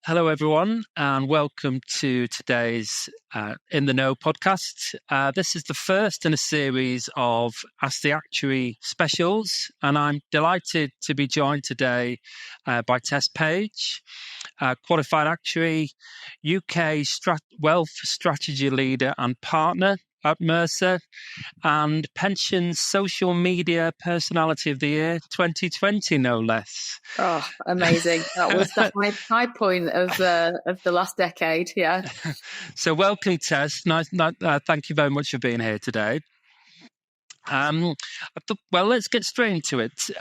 Hello, everyone, and welcome to today's In the Know podcast. This is the first in a series of Ask the Actuary specials, and I'm delighted to be joined today by Tess Page, qualified actuary, UK wealth strategy leader and partner at Mercer, and Pensions Social Media Personality of the Year 2020, no less. Oh, amazing. That was the high point of the last decade, yeah. So welcome, Tess. Thank you very much for being here today. Well, let's get straight into it.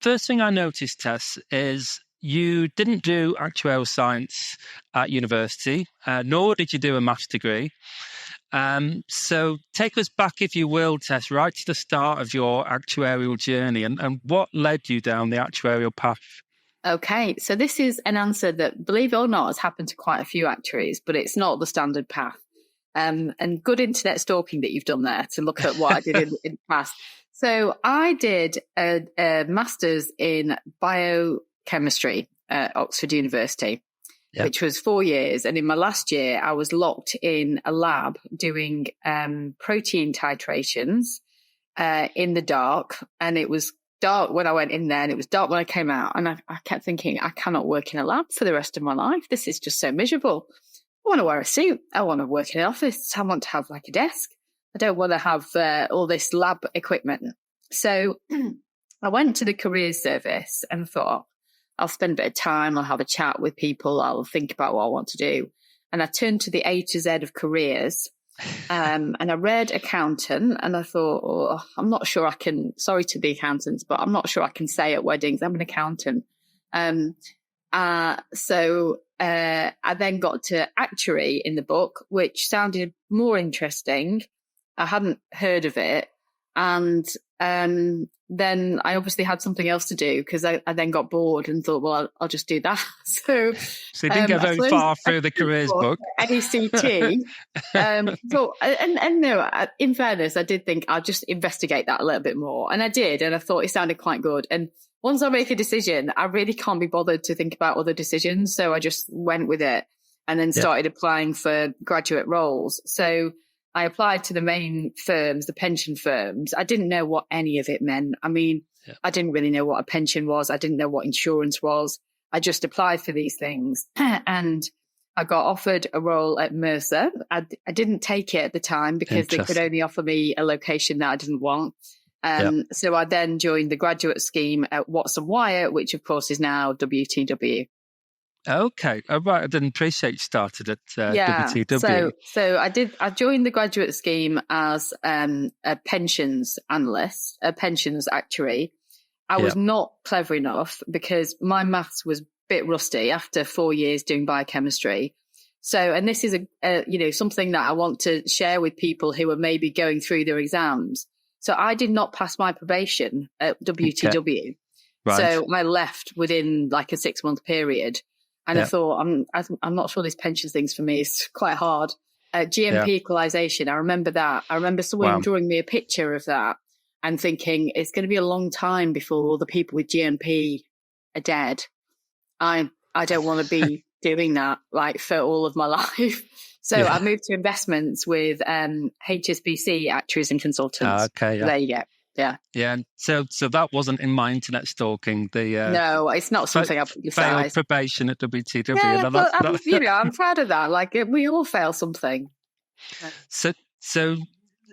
First thing I noticed, Tess, is you didn't do actuarial science at university, nor did you do a maths degree. So take us back, if you will, Tess, right to the start of your actuarial journey and what led you down the actuarial path? Okay, so this is an answer that, believe it or not, has happened to quite a few actuaries, but it's not the standard path. And good internet stalking that you've done there to look at what I did in the past. So I did a master's in biochemistry at Oxford University, which was 4 years. And in my last year, I was locked in a lab doing protein titrations in the dark. And it was dark when I went in there and it was dark when I came out. And I kept thinking, I cannot work in a lab for the rest of my life. This is just so miserable. I want to wear a suit. I want to work in an office. I want to have like a desk. I don't want to have all this lab equipment. So I went to the careers service and thought, I'll spend a bit of time. I'll have a chat with people. I'll think about what I want to do. And I turned to the A to Z of careers and I read accountant and I thought, I'm not sure I can, sorry to the accountants, but I'm not sure I can say at weddings, I'm an accountant. So I then got to actuary in the book, which sounded more interesting. I hadn't heard of it. And then I obviously had something else to do because I then got bored and thought, well, I'll just do that. So you didn't go very far through the careers book. NECT. In fairness, I did think I'll just investigate that a little bit more. And I did. And I thought it sounded quite good. And once I make a decision, I really can't be bothered to think about other decisions. So I just went with it and then started applying for graduate roles. So I applied to the main firms, the pension firms. I didn't know what any of it meant. I mean, I didn't really know what a pension was. I didn't know what insurance was. I just applied for these things and I got offered a role at Mercer. I didn't take it at the time because they could only offer me a location that I didn't want. So I then joined the graduate scheme at Watson Wyatt, which of course is now WTW. Okay. Oh, right. I didn't appreciate you started at WTW. So I joined the graduate scheme as a pensions analyst, a pensions actuary. I was not clever enough because my maths was a bit rusty after 4 years doing biochemistry. So, and this is something that I want to share with people who are maybe going through their exams. So I did not pass my probation at WTW. Okay. Right. So I left within like a 6-month period. And I thought, I'm not sure this pensions thing's for me. It's quite hard. GMP equalisation, I remember that. I remember someone drawing me a picture of that and thinking it's going to be a long time before all the people with GMP are dead. I don't want to be doing that like for all of my life. So I moved to investments with HSBC, actuaries and consultants. Okay. Yeah. There you go. Yeah. Yeah. So that wasn't in my internet stalking. No, it's not something I publicised. Failed probation at WTW. Yeah, but I'm proud of that. Like we all fail something. So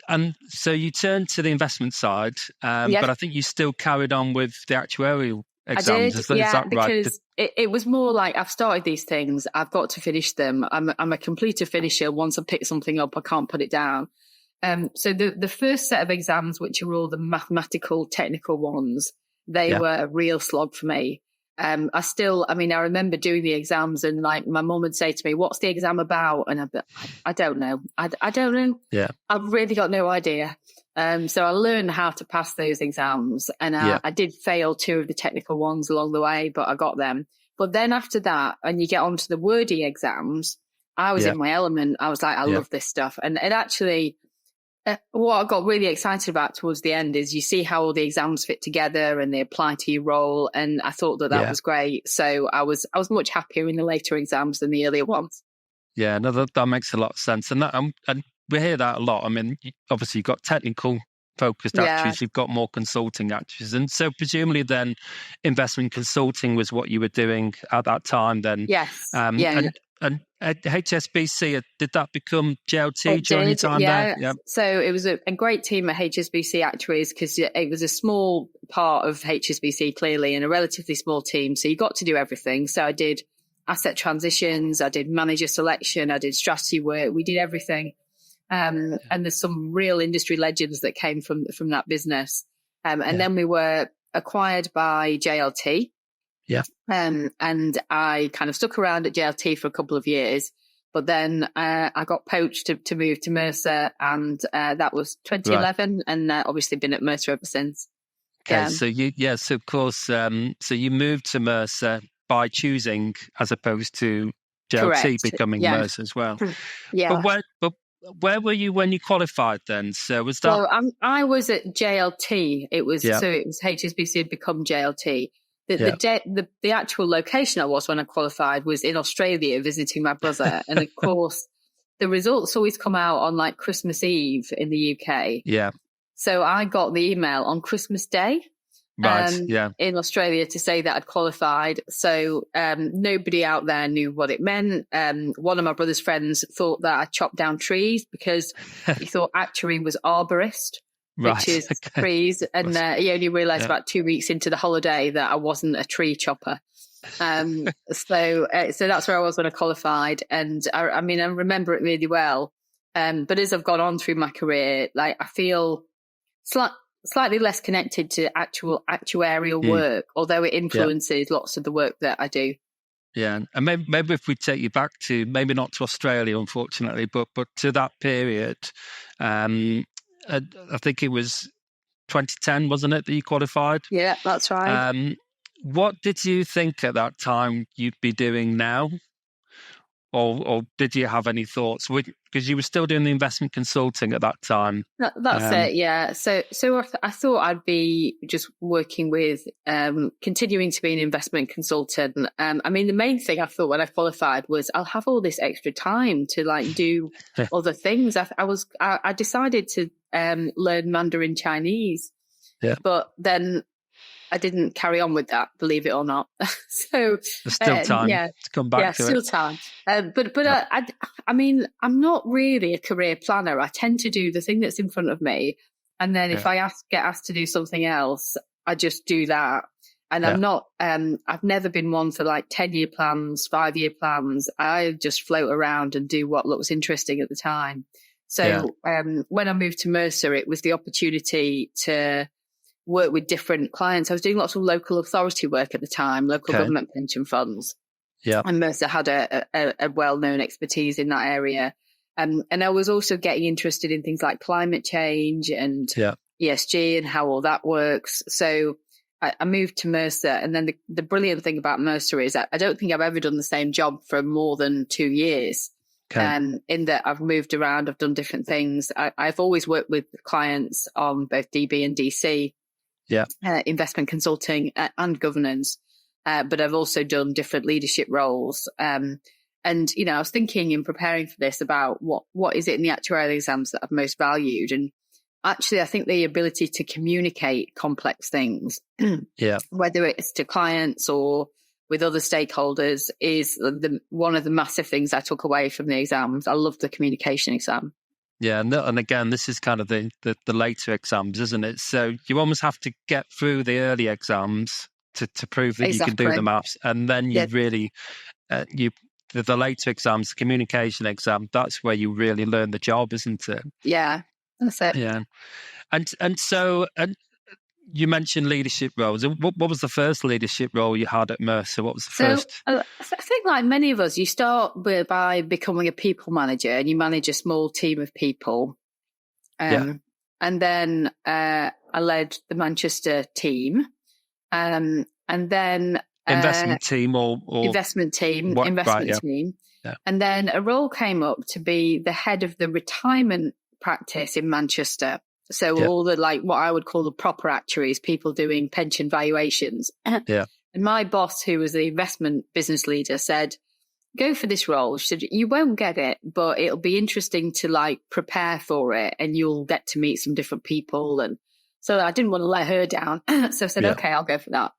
you turned to the investment side, but I think you still carried on with the actuarial exams. I did, is that right? Because it was more like I've started these things. I've got to finish them. I'm a completer finisher. Once I pick something up, I can't put it down. So the first set of exams, which are all the mathematical, technical ones, they were a real slog for me. I remember doing the exams and like my mum would say to me, what's the exam about? And I don't know. I don't know. Yeah. I've really got no idea. So I learned how to pass those exams and I did fail 2 of the technical ones along the way, but I got them. But then after that, and you get onto the wordy exams, I was in my element. I was like, I love this stuff. And it actually, what I got really excited about towards the end is you see how all the exams fit together and they apply to your role. And I thought that was great. So I was much happier in the later exams than the earlier ones. Yeah, no, that makes a lot of sense. And we hear that a lot. I mean, obviously you've got technical focused actuaries, you've got more consulting actuaries. And so presumably then investment consulting was what you were doing at that time then. Yes. And at HSBC, did that become JLT during your time there? Yeah. So it was a great team at HSBC Actuaries because it was a small part of HSBC clearly and a relatively small team. So you got to do everything. So I did asset transitions, I did manager selection, I did strategy work, we did everything. And there's some real industry legends that came from that business. Then we were acquired by JLT. Yeah. And I kind of stuck around at JLT for a couple of years, but then I got poached to move to Mercer, and that was 2011, and obviously been at Mercer ever since. Okay, so of course, so you moved to Mercer by choosing as opposed to JLT becoming Mercer as well. Yeah. But where were you when you qualified then? So was that? So I was at JLT. It was HSBC had become JLT. The actual location I was when I qualified was in Australia visiting my brother. And of course, the results always come out on like Christmas Eve in the UK. Yeah. So I got the email on Christmas Day in Australia to say that I'd qualified. So nobody out there knew what it meant. One of my brother's friends thought that I chopped down trees because he thought actuary was arborist. Which is trees, and he only realised about 2 weeks into the holiday that I wasn't a tree chopper. So that's where I was when I qualified, and I mean I remember it really well. But as I've gone on through my career, like I feel slightly less connected to actual actuarial work, although it influences lots of the work that I do. Yeah, and maybe if we take you back to maybe not to Australia, unfortunately, but to that period. I think it was 2010, wasn't it, that you qualified? Yeah, that's right. What did you think at that time you'd be doing now? Or did you have any thoughts? Because you were still doing the investment consulting at that time. That's it, yeah. So I thought I'd be just working with, continuing to be an investment consultant. I mean, the main thing I thought when I qualified was I'll have all this extra time to like do other things. I decided to learn Mandarin Chinese, but then I didn't carry on with that, believe it or not. So there's still time to come back to it. Yeah, still time. I mean, I'm not really a career planner. I tend to do the thing that's in front of me. And then if I get asked to do something else, I just do that. And I'm not, I've never been one for like 10-year plans, 5-year plans. I just float around and do what looks interesting at the time. So when I moved to Mercer, it was the opportunity to work with different clients. I was doing lots of local authority work at the time, local government pension funds. Yeah. And Mercer had a well-known expertise in that area. And I was also getting interested in things like climate change and ESG and how all that works. So I moved to Mercer. And then the brilliant thing about Mercer is I don't think I've ever done the same job for more than 2 years. In that I've moved around, I've done different things. I've always worked with clients on both DB and DC. Investment consulting and governance, but I've also done different leadership roles. And you know, I was thinking in preparing for this about what is it in the actuarial exams that I've most valued, and actually, I think the ability to communicate complex things, whether it's to clients or with other stakeholders, is one of the massive things I took away from the exams. I love the communication exam. Yeah, and again, this is kind of the later exams, isn't it? So you almost have to get through the early exams to prove that you can do the maths, and then you really the later exams, the communication exam, that's where you really learn the job, isn't it? Yeah, that's it. Yeah, and so you mentioned leadership roles. What was the first leadership role you had at Mercer? What was the first? I think like many of us, you start by becoming a people manager and you manage a small team of people. And then I led the Manchester team. And then... investment team or... Investment team. Yeah. And then a role came up to be the head of the retirement practice in Manchester. So all the what I would call the proper actuaries, people doing pension valuations. Yeah. And my boss, who was the investment business leader, said, go for this role. She said, you won't get it, but it'll be interesting to prepare for it, and you'll get to meet some different people. And so I didn't want to let her down. So I said, okay, I'll go for that.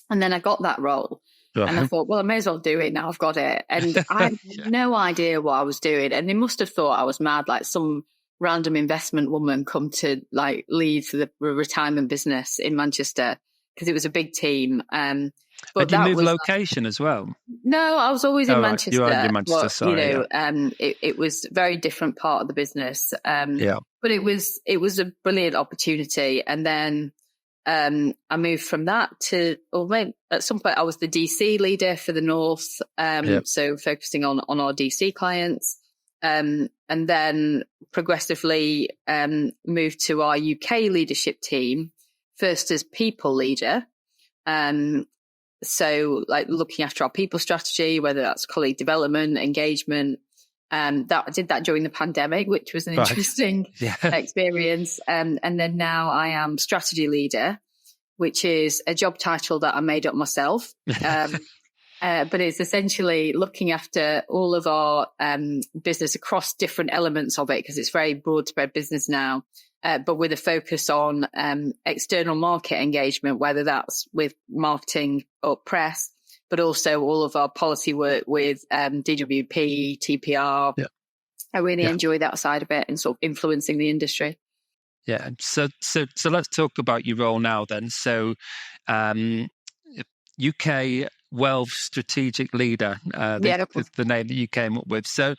And then I got that role. And I thought, well, I may as well do it now. I've got it. And I had no idea what I was doing. And they must have thought I was mad, like some random investment woman come to lead for the retirement business in Manchester, because it was a big team. But you moved location as well? No, I was always in Manchester. You are in Manchester, but, sorry. It was a very different part of the business. But it was a brilliant opportunity. And then I moved from that to, at some point I was the DC leader for the North. So focusing on our DC clients. And then progressively moved to our UK leadership team, first as people leader. So looking after our people strategy, whether that's colleague development, engagement. I did that during the pandemic, which was an interesting experience. And then now I am strategy leader, which is a job title that I made up myself. But it's essentially looking after all of our business across different elements of it, because it's very broad spread business now, but with a focus on external market engagement, whether that's with marketing or press, but also all of our policy work with DWP, TPR. I really enjoy that side of it and sort of influencing the industry. Yeah. So let's talk about your role now then. So UK Wealth Strategic Leader, is the name that you came up with. So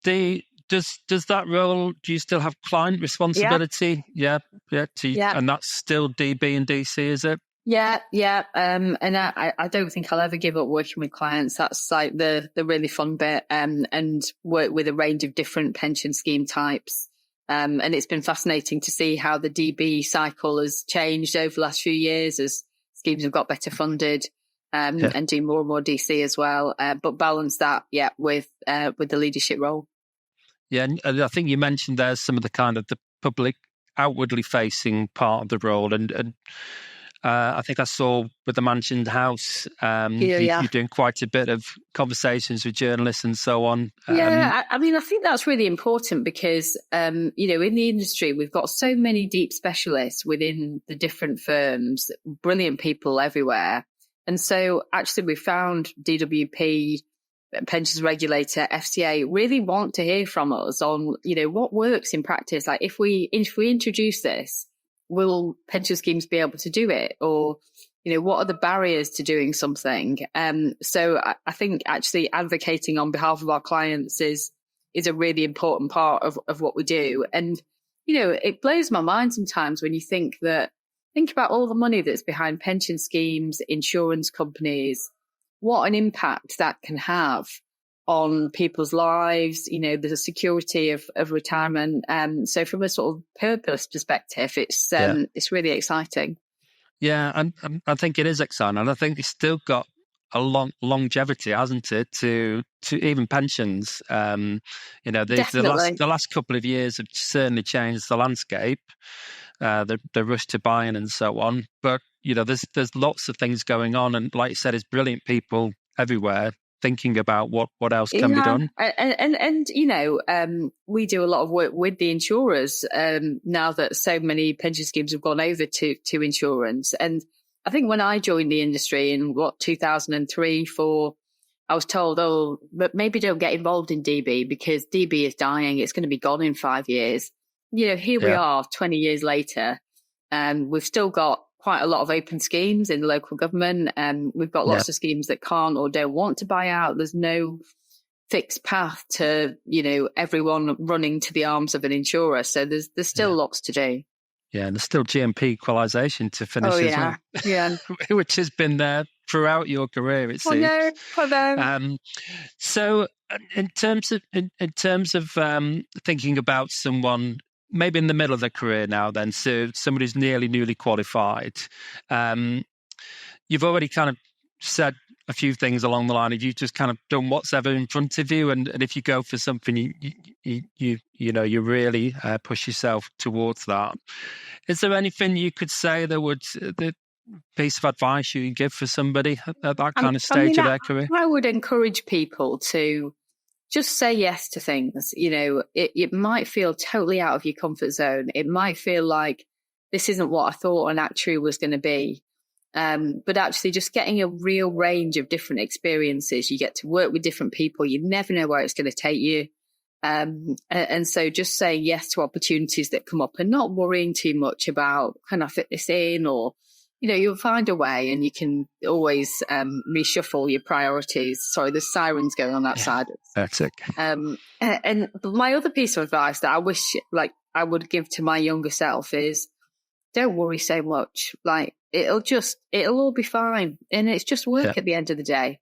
does that role, do you still have client responsibility? Yeah. And that's still DB and DC, is it? Yeah. And I don't think I'll ever give up working with clients. That's like the really fun bit, and work with a range of different pension scheme types. And it's been fascinating to see how the DB cycle has changed over the last few years as schemes have got better funded, and do more and more DC as well. But balance that, with the leadership role. Yeah, and I think you mentioned there's some of the kind of the public outwardly facing part of the role, and I think I saw with the Mansion House, you're doing quite a bit of conversations with journalists and so on. I mean, I think that's really important because, in the industry, we've got so many deep specialists within the different firms, brilliant people everywhere. And so actually we found DWP, pensions regulator, FCA, really want to hear from us on, what works in practice. Like if we introduce this, will pension schemes be able to do it? Or, what are the barriers to doing something? So I think actually advocating on behalf of our clients is a really important part of what we do. And, it blows my mind sometimes when you think about all the money that's behind pension schemes, insurance companies, what an impact that can have on people's lives, the security of retirement. So from a sort of purpose perspective, it's really exciting. Yeah, and I think it is exciting. And I think it's still got a long longevity, hasn't it, to even pensions. The last couple of years have certainly changed the landscape, the rush to buy-in and so on. But, there's lots of things going on. And like you said, there's brilliant people everywhere thinking about what else can be done. And we do a lot of work with the insurers now that so many pension schemes have gone over to insurance. And I think when I joined the industry in 2003, 2004, I was told, but maybe don't get involved in DB because DB is dying. It's going to be gone in 5 years. Here we are 20 years later, and we've still got quite a lot of open schemes in local government. We've got lots of schemes that can't or don't want to buy out. There's no fixed path to, everyone running to the arms of an insurer. So there's still lots to do. Yeah, and there's still GMP equalisation to finish as well. Yeah. Which has been there throughout your career, it seems. I know. So in terms of thinking about someone maybe in the middle of their career now then, so somebody who's newly qualified, you've already kind of said a few things along the line of you just kind of done what's ever in front of you, and if you go for something, you really push yourself towards that. Is there anything you could say the piece of advice you give for somebody at that kind of stage of their career? I would encourage people to just say yes to things. It might feel totally out of your comfort zone. It might feel like this isn't what I thought an actuary was going to be. But actually just getting a real range of different experiences. You get to work with different people. You never know where it's going to take you. And so just saying yes to opportunities that come up and not worrying too much about, can I fit this in? Or, you'll find a way, and you can always reshuffle your priorities. Sorry, there's sirens going on that side. That's it. And my other piece of advice that I wish I would give to my younger self is, don't worry so much. It'll all be fine. And it's just work at the end of the day.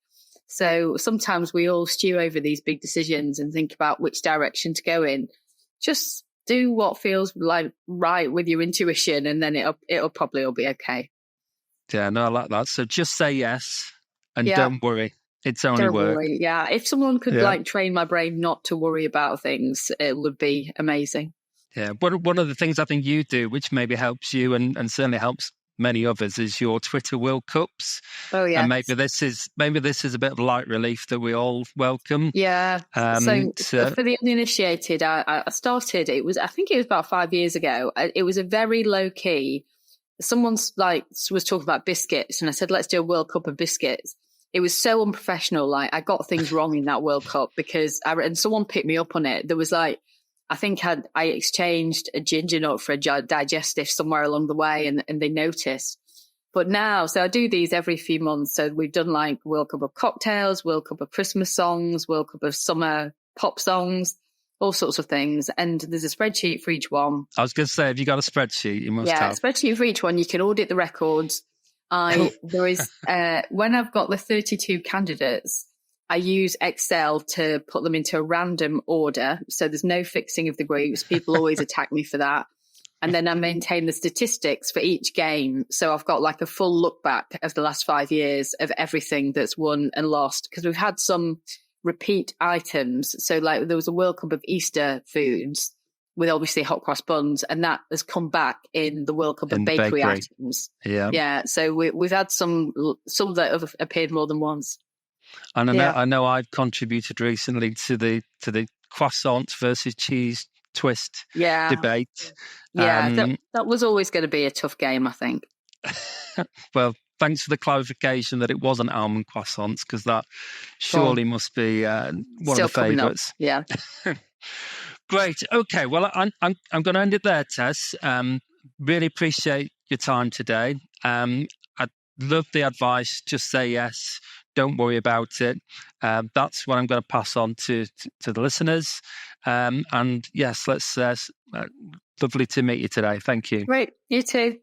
So sometimes we all stew over these big decisions and think about which direction to go in. Just do what feels like right with your intuition, and then it'll probably all be okay. Yeah, no, I like that. So just say yes and don't worry. It's only work. Worry. Yeah. If someone could train my brain not to worry about things, it would be amazing. Yeah. One of the things I think you do, which maybe helps you and certainly helps many others, is your Twitter World Cups. Oh yeah. And maybe this is a bit of light relief that we all welcome. Yeah. So for the uninitiated, I started. I think it was about 5 years ago. It was a very low key. Someone's was talking about biscuits, and I said, let's do a World Cup of biscuits. It was so unprofessional. I got things wrong in that World Cup because and someone picked me up on it. There was I think I exchanged a ginger nut for a digestive somewhere along the way, and they noticed. But now, so I do these every few months. So we've done World Cup of cocktails, World Cup of Christmas songs, World Cup of summer pop songs, all sorts of things. And there's a spreadsheet for each one. I was going to say, have you got a spreadsheet? You must have. Yeah, a spreadsheet for each one. You can audit the records. There is, when I've got the 32 candidates, I use Excel to put them into a random order. So there's no fixing of the groups. People always attack me for that. And then I maintain the statistics for each game. So I've got a full look back of the last 5 years of everything that's won and lost. Because we've had some repeat items. So there was a World Cup of Easter foods with obviously hot cross buns, and that has come back in the World Cup of bakery items. Yeah. So we've had some that have appeared more than once. And I know I've contributed recently to the croissant versus cheese twist debate. Yeah, that was always going to be a tough game, I think. Well, thanks for the clarification that it wasn't almond croissants, because that surely must be one of the favourites. Yeah. Great. Okay. Well, I'm going to end it there, Tess. Really appreciate your time today. I love the advice. Just say yes. Don't worry about it. That's what I'm going to pass on to the listeners. And yes, lovely to meet you today. Thank you. Great. You too.